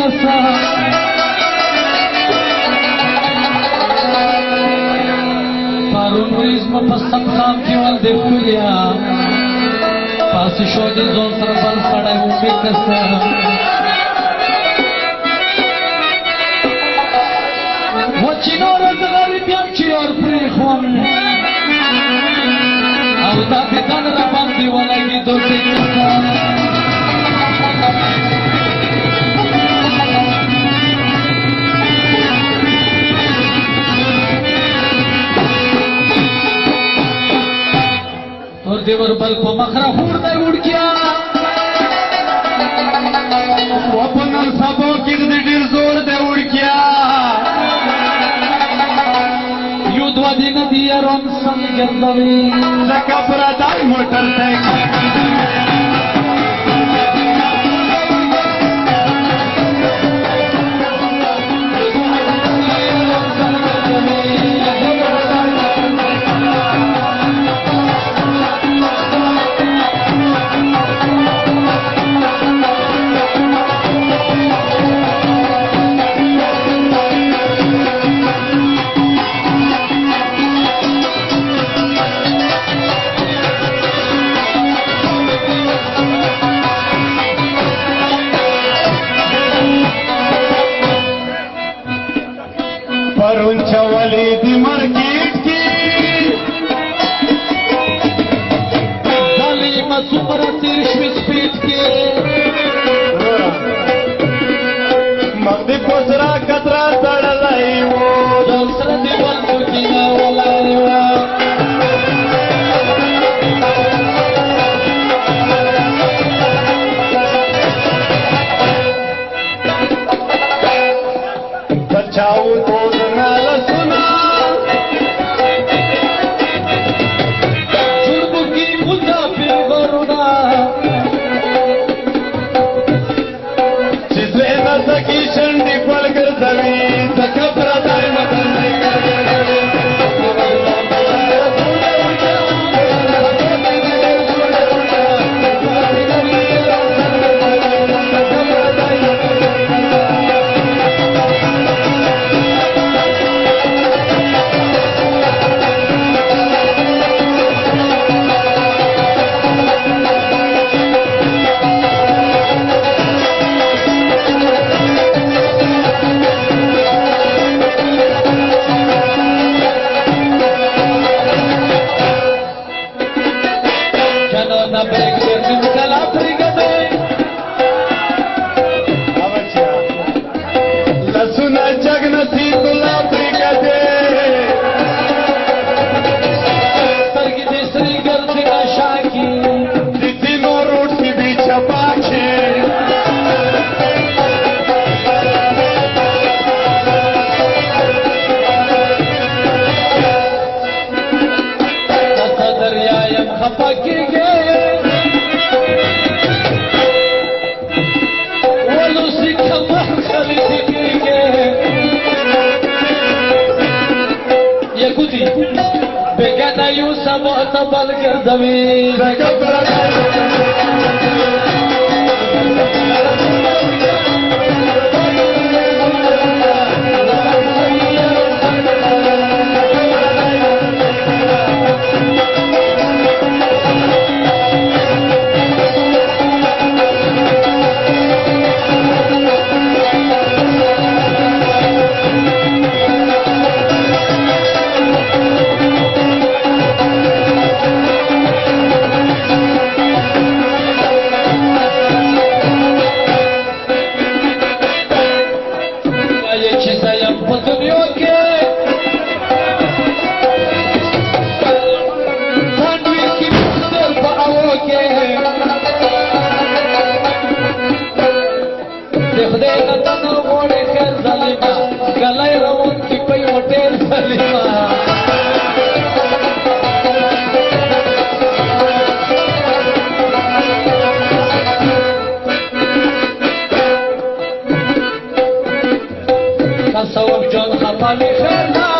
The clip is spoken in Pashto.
نسا پارون بریز مپستم خام کی والده خولیا پاسی شودی زون سر بل سڑای اومی کسا وچی نورز غریبیم چی اور پریخوام او دا بیدن را باندی ولگی دوتی کسا دیور بل په مخره خور دی وړکیا و په نن سبا کې د ډیر زور دی وړکیا یو دوا دین دی روم سم ګرځوي لکه برادر موټر دی پرون چولی دی مرکیٹ کی دلی مسومر تیرشوی سپیٹ کی مغدی پوزرا کترا تڑلائی وو دوسر دیوال مکینا ولائی وو بچاؤ بگن یوسف معتبل گردوی سوق جون خپل خیر